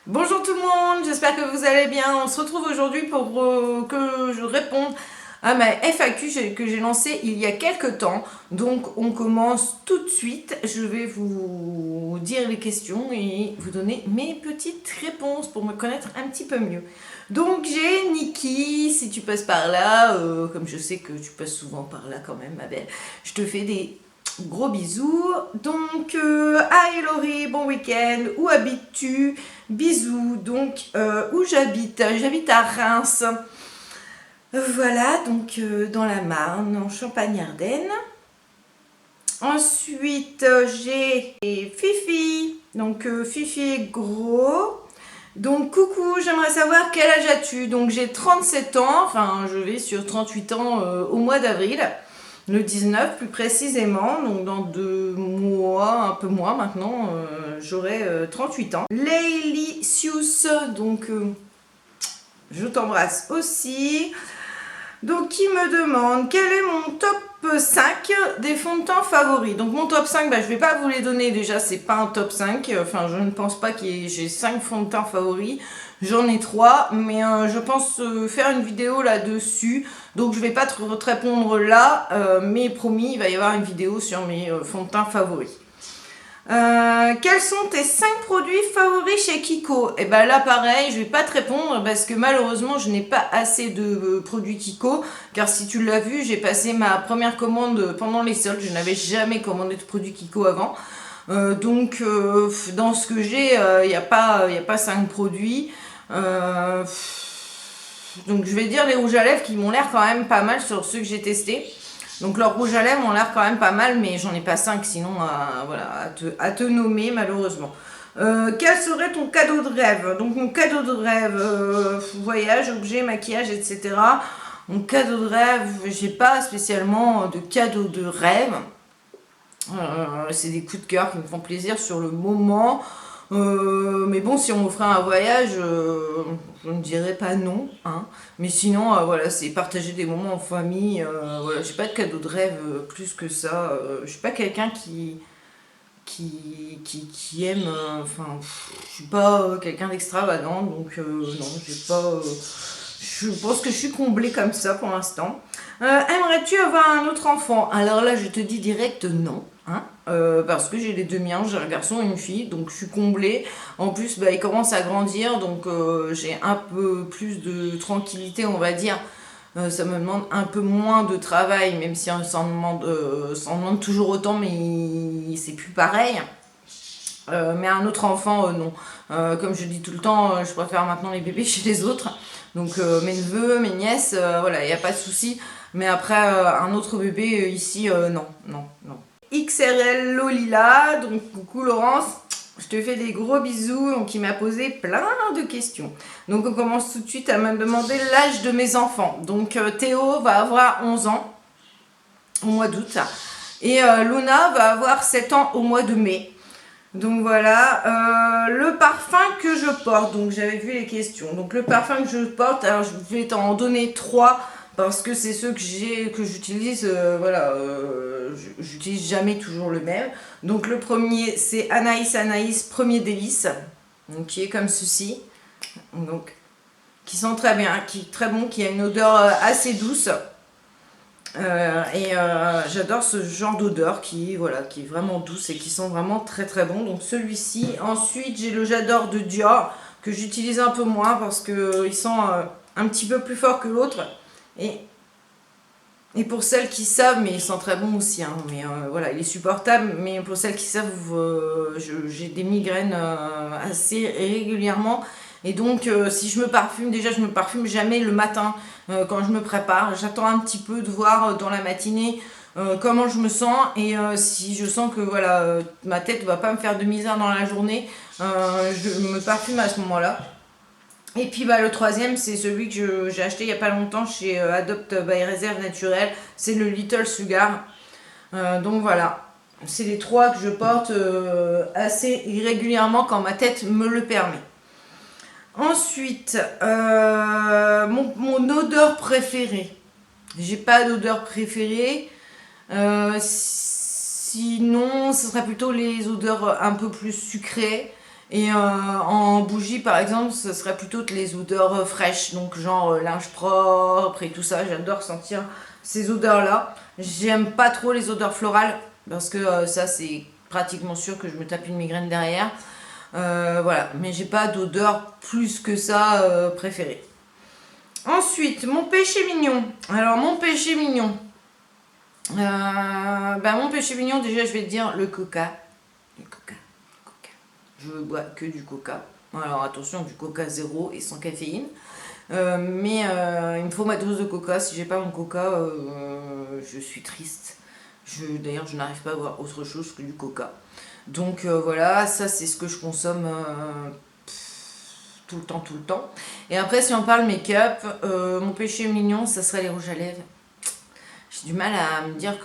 Bonjour tout le monde, j'espère que vous allez bien. On se retrouve aujourd'hui pour que je réponde à ma FAQ que j'ai lancée il y a quelques temps. Donc on commence tout de suite. Je vais vous dire les questions et vous donner mes petites réponses pour me connaître un petit peu mieux. Donc j'ai Niki, si tu passes par là, comme je sais que tu passes souvent par là quand même ma belle, je te fais des gros bisous. Donc, hi Laurie, bon week-end. Où habites-tu? Bisous. Donc, où j'habite? J'habite à Reims. Voilà, donc dans la Marne, en Champagne-Ardenne. Ensuite, j'ai Fifi. Donc, Fifi est gros. Donc, coucou, j'aimerais savoir quel âge as-tu? Donc, j'ai 37 ans, enfin, je vais sur 38 ans au mois d'avril. Le 19 plus précisément, donc dans 2 mois, un peu moins maintenant, j'aurai 38 ans. Leilicious, donc je t'embrasse aussi. Donc qui me demande quel est mon top 5 des fonds de teint favoris. Donc mon top 5, je ne vais pas vous les donner déjà, c'est pas un top 5. Enfin, je ne pense pas que j'ai 5 fonds de teint favoris. J'en ai 3, mais je pense faire une vidéo là-dessus. Donc je vais pas te répondre là, mais promis, il va y avoir une vidéo sur mes fonds de teint favoris. Quels sont tes 5 produits favoris chez Kiko? Et ben là pareil, je vais pas te répondre parce que malheureusement je n'ai pas assez de produits Kiko, car si tu l'as vu, j'ai passé ma première commande pendant les soldes, je n'avais jamais commandé de produits Kiko avant. Donc dans ce que j'ai, il n'y a pas 5 produits. Donc je vais dire les rouges à lèvres qui m'ont l'air quand même pas mal sur ceux que j'ai testés. Donc leurs rouges à lèvres ont l'air quand même pas mal, mais j'en ai pas 5 sinon voilà, à te nommer malheureusement. Quel serait ton cadeau de rêve? Donc mon cadeau de rêve, voyage, objet, maquillage, etc. Mon cadeau de rêve, j'ai pas spécialement de cadeau de rêve. C'est des coups de cœur qui me font plaisir sur le moment. Mais bon, si on m'offrait un voyage, je ne dirais pas non. Hein. Mais sinon, voilà, c'est partager des moments en famille. Voilà, j'ai pas de cadeau de rêve plus que ça. Je suis pas quelqu'un qui aime. Enfin, je suis pas quelqu'un d'extravagant, donc non, j'ai pas. Je pense que je suis comblée comme ça pour l'instant. Aimerais-tu avoir un autre enfant? Alors là, je te dis direct non. Hein, parce que j'ai les 2 miens, j'ai un garçon et une fille, donc je suis comblée. En plus, il commence à grandir, donc j'ai un peu plus de tranquillité, on va dire. Ça me demande un peu moins de travail, même si ça en demande toujours autant, mais c'est plus pareil. Mais un autre enfant, non. Comme je dis tout le temps, je préfère maintenant les bébés chez les autres. Donc mes neveux, mes nièces, voilà, il n'y a pas de souci. Mais après, un autre bébé ici, non, non, non. XRL Lolila, donc coucou Laurence, je te fais des gros bisous, donc il m'a posé plein de questions. Donc on commence tout de suite à me demander l'âge de mes enfants. Donc Théo va avoir 11 ans au mois d'août et Luna va avoir 7 ans au mois de mai. Donc voilà, le parfum que je porte, donc j'avais vu les questions. Donc le parfum que je porte, alors je vais t'en donner 3 parce que c'est ceux que j'utilise, voilà, j'utilise jamais toujours le même. Donc le premier c'est Anaïs Premier Délice, donc qui est comme ceci, donc qui sent très bien, qui est très bon, qui a une odeur assez douce. J'adore ce genre d'odeur voilà, qui est vraiment douce et qui sent vraiment très très bon. Donc celui-ci. Ensuite, j'ai le J'adore de Dior que j'utilise un peu moins parce qu'il sent un petit peu plus fort que l'autre. Et pour celles qui savent, mais il sent très bon aussi, hein, mais voilà, il est supportable. Mais pour celles qui savent, j'ai des migraines assez régulièrement. Et donc, si je me parfume, déjà, je me parfume jamais le matin quand je me prépare. J'attends un petit peu de voir dans la matinée comment je me sens. Et si je sens que voilà, ma tête ne va pas me faire de misère dans la journée, je me parfume à ce moment-là. Et puis le troisième, c'est celui que j'ai acheté il n'y a pas longtemps chez Adopt by Réserve Naturelle. C'est le Little Sugar. Donc voilà, c'est les 3 que je porte assez régulièrement quand ma tête me le permet. Ensuite, mon odeur préférée. J'ai pas d'odeur préférée. Sinon, ce serait plutôt les odeurs un peu plus sucrées. Et en bougie, par exemple, ce serait plutôt les odeurs fraîches, donc genre linge propre et tout ça. J'adore sentir ces odeurs-là. J'aime pas trop les odeurs florales, parce que ça, c'est pratiquement sûr que je me tape une migraine derrière. Voilà, mais j'ai pas d'odeur plus que ça préférée. Ensuite, mon péché mignon. Alors, mon péché mignon. Mon péché mignon, déjà, je vais te dire le coca. Le coca. Je bois que du coca. Alors attention, du coca zéro et sans caféine. Mais il me faut ma dose de coca. Si j'ai pas mon coca, je suis triste. D'ailleurs, je n'arrive pas à boire autre chose que du coca. Donc voilà, ça c'est ce que je consomme tout le temps, tout le temps. Et après, si on parle make-up, mon péché mignon, ça serait les rouges à lèvres. J'ai du mal à me dire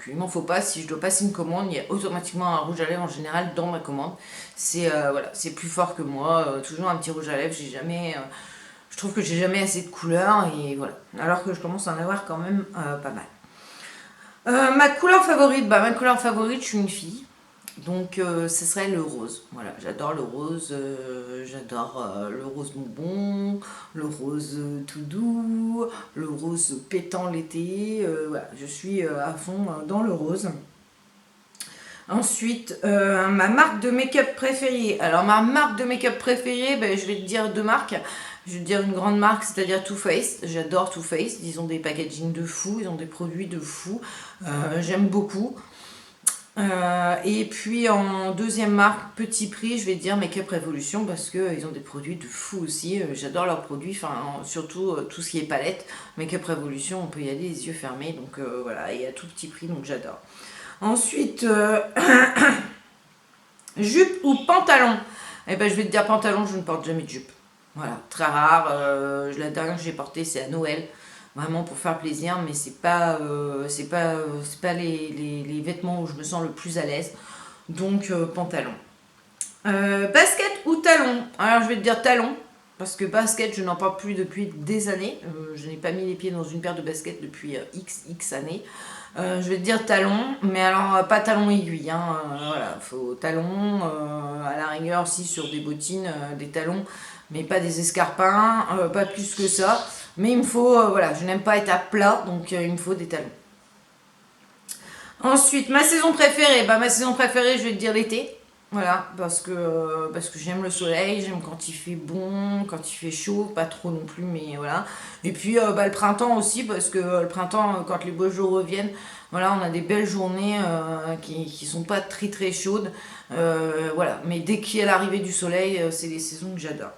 qu'il m'en faut pas. Si je dois passer une commande, il y a automatiquement un rouge à lèvres en général dans ma commande. C'est voilà, c'est plus fort que moi. Toujours un petit rouge à lèvres. Je trouve que j'ai jamais assez de couleurs et voilà. Alors que je commence à en avoir quand même pas mal. Ma couleur favorite, je suis une fille. Donc ce serait le rose. Voilà, j'adore le rose. J'adore le rose bonbon, le rose tout doux, le rose pétant l'été. Voilà, je suis à fond dans le rose. Ensuite, ma marque de make-up préférée. Alors ma marque de make-up préférée, je vais te dire deux marques. Je vais te dire une grande marque, c'est-à-dire Too Faced. J'adore Too Faced. Ils ont des packagings de fou, ils ont des produits de fou. J'aime beaucoup. Et puis en deuxième marque, petit prix, je vais dire Make Up Revolution parce qu'ils ont des produits de fou aussi. J'adore leurs produits, surtout tout ce qui est palette. Make Up Revolution, on peut y aller les yeux fermés. Donc voilà, et à tout petit prix, donc j'adore. Ensuite, jupe ou pantalon? Je vais te dire pantalon, je ne porte jamais de jupe. Voilà, très rare. La dernière que j'ai portée, c'est à Noël. Vraiment pour faire plaisir, mais c'est pas les vêtements où je me sens le plus à l'aise. Donc pantalon. Basket ou talon? Alors je vais te dire talon, parce que basket je n'en porte plus depuis des années. Je n'ai pas mis les pieds dans une paire de baskets depuis x années. Je vais te dire talon, mais alors pas talon aiguille. Voilà, faut talon, à la rigueur aussi sur des bottines, des talons, mais pas des escarpins, pas plus que ça. Mais il me faut, voilà, je n'aime pas être à plat, donc il me faut des talons. Ensuite, ma saison préférée, je vais te dire l'été. Voilà, parce que j'aime le soleil, j'aime quand il fait bon, quand il fait chaud, pas trop non plus, mais voilà. Et puis le printemps aussi, parce que le printemps, quand les beaux jours reviennent, voilà, on a des belles journées qui sont pas très très chaudes. Voilà, mais dès qu'il y a l'arrivée du soleil, c'est les saisons que j'adore.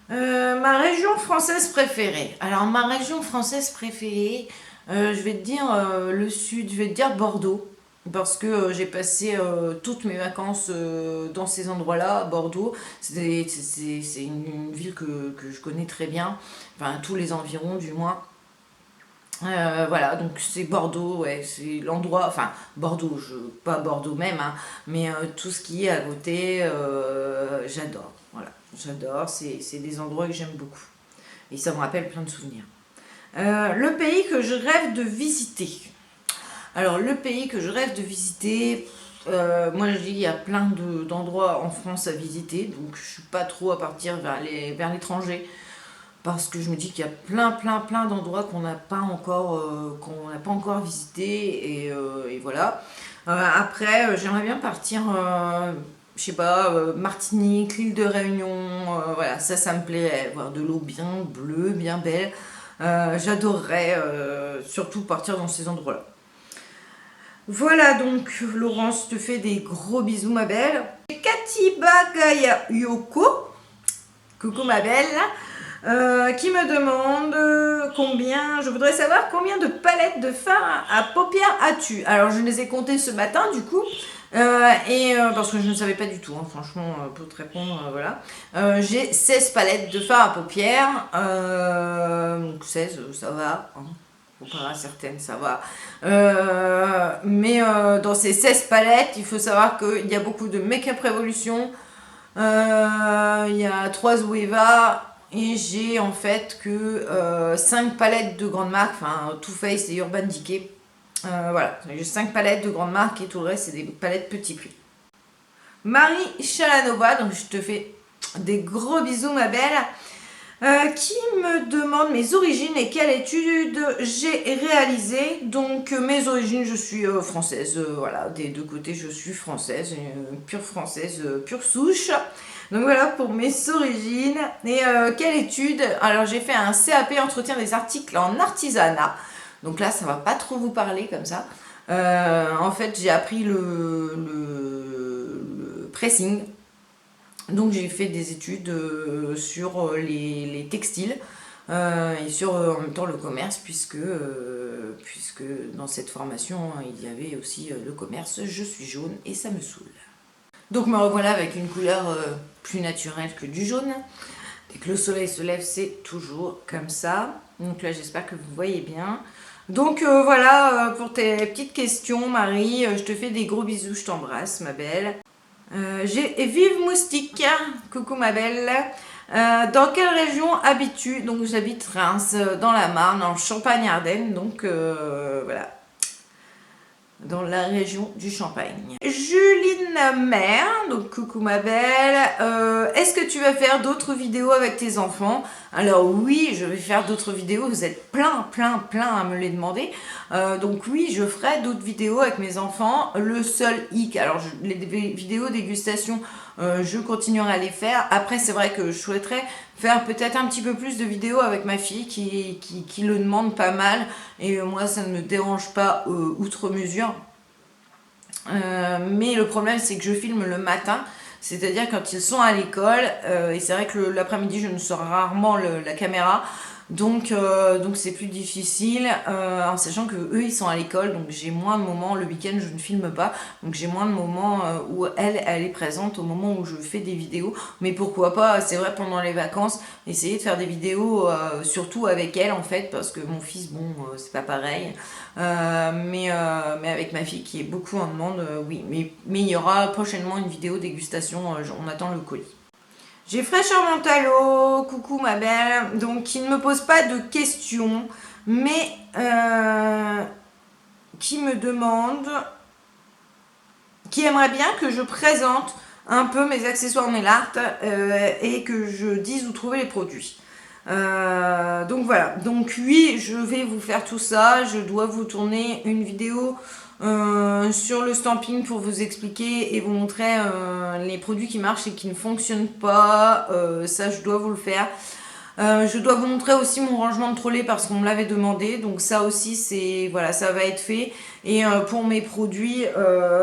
Ma région française préférée. Alors, ma région française préférée, je vais te dire le sud, je vais te dire Bordeaux. Parce que j'ai passé toutes mes vacances dans ces endroits-là, Bordeaux. C'est une ville que je connais très bien, enfin tous les environs du moins. Voilà, donc c'est Bordeaux, ouais, c'est l'endroit, enfin Bordeaux, pas Bordeaux même, mais tout ce qui est à côté, j'adore. Voilà, j'adore, c'est des endroits que j'aime beaucoup. Et ça me rappelle plein de souvenirs. Le pays que je rêve de visiter. Alors, le pays que je rêve de visiter, moi je dis il y a plein d'endroits en France à visiter, donc je suis pas trop à partir vers l'étranger parce que je me dis qu'il y a plein d'endroits qu'on n'a pas encore visités et voilà. Après, j'aimerais bien partir, je sais pas, Martinique, l'île de Réunion, voilà, ça me plairait, voir de l'eau bien bleue, bien belle. J'adorerais surtout partir dans ces endroits-là. Voilà donc Laurence te fait des gros bisous ma belle. Cathy Bagayoko, coucou ma belle, qui me demande je voudrais savoir combien de palettes de fard à paupières as-tu? Alors je les ai comptées ce matin du coup, parce que je ne savais pas du tout, franchement, pour te répondre, voilà. J'ai 16 palettes de fard à paupières, donc 16 ça va, comparé à certaines, ça va. Mais dans ces 16 palettes, il faut savoir qu'il y a beaucoup de Make Up Revolution, il y a 3 Zoeva, et j'ai en fait que 5 palettes de grandes marques, enfin Too Faced et Urban Decay. Voilà, j'ai 5 palettes de grandes marques et tout le reste, c'est des palettes petit prix. Marie Chalanova, donc je te fais des gros bisous ma belle, qui me demande mes origines et quelle étude j'ai réalisée. Donc mes origines, je suis française, voilà, des deux côtés je suis française, pure française, pure souche. Donc voilà pour mes origines. Et quelle étude? Alors j'ai fait un CAP entretien des articles en artisanat. Donc là ça va pas trop vous parler comme ça. En fait j'ai appris le pressing. Donc j'ai fait des études sur les textiles et sur en même temps le commerce puisque dans cette formation il y avait aussi le commerce. Je suis jaune et ça me saoule. Donc me revoilà avec une couleur plus naturelle que du jaune. Dès que le soleil se lève, c'est toujours comme ça. Donc là, j'espère que vous voyez bien. Donc voilà pour tes petites questions, Marie. Je te fais des gros bisous, je t'embrasse, ma belle. J'ai Vive Moustique. Coucou, ma belle. Dans quelle région habites-tu? Donc j'habite Reims, dans la Marne, en Champagne-Ardenne. Donc voilà, dans la région du Champagne. Juline Mère, donc coucou ma belle, est-ce que tu vas faire d'autres vidéos avec tes enfants? Alors oui, je vais faire d'autres vidéos, vous êtes plein à me les demander, donc oui, je ferai d'autres vidéos avec mes enfants. Le seul hic, alors les vidéos dégustation, je continuerai à les faire. Après c'est vrai que je souhaiterais faire peut-être un petit peu plus de vidéos avec ma fille qui le demande pas mal, et moi ça ne me dérange pas outre mesure. Mais le problème c'est que je filme le matin, c'est-à-dire quand ils sont à l'école, et c'est vrai que l'après-midi je ne sors rarement la caméra, donc c'est plus difficile, en sachant que eux ils sont à l'école, donc j'ai moins de moments. Le week-end je ne filme pas, donc j'ai moins de moments où elle est présente au moment où je fais des vidéos. Mais pourquoi pas, c'est vrai, pendant les vacances essayer de faire des vidéos surtout avec elle en fait, parce que mon fils, bon, c'est pas pareil, mais avec ma fille qui est beaucoup en demande, oui, mais il y aura prochainement une vidéo dégustation, on attend le colis. J'ai Fraîcheur Montalo, coucou ma belle, donc qui ne me pose pas de questions, mais qui me demande, qui aimerait bien que je présente un peu mes accessoires nail art et que je dise où trouver les produits. Donc voilà, donc oui, je vais vous faire tout ça. Je dois vous tourner une vidéo sur le stamping pour vous expliquer et vous montrer les produits qui marchent et qui ne fonctionnent pas. Ça, je dois vous le faire. Je dois vous montrer aussi mon rangement de trolley parce qu'on me l'avait demandé, donc ça aussi c'est voilà, ça va être fait. Et pour mes produits,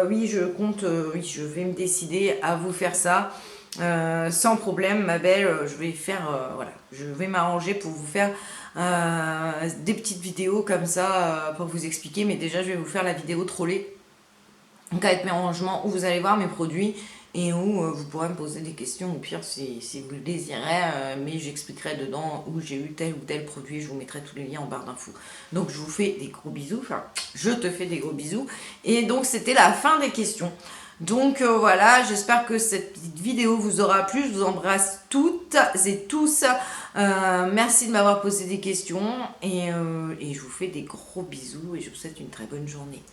oui, je compte, oui, je vais me décider à vous faire ça sans problème, ma belle. Je vais faire, voilà, je vais m'arranger pour vous faire des petites vidéos comme ça pour vous expliquer. Mais déjà, je vais vous faire la vidéo trolley, donc avec mes rangements où vous allez voir mes produits et où vous pourrez me poser des questions au pire si vous le désirez, mais j'expliquerai dedans où j'ai eu tel ou tel produit. Je vous mettrai tous les liens en barre d'infos. Donc je vous fais des gros bisous, enfin je te fais des gros bisous, et donc c'était la fin des questions. Donc voilà, j'espère que cette petite vidéo vous aura plu. Je vous embrasse toutes et tous, merci de m'avoir posé des questions, et je vous fais des gros bisous et je vous souhaite une très bonne journée.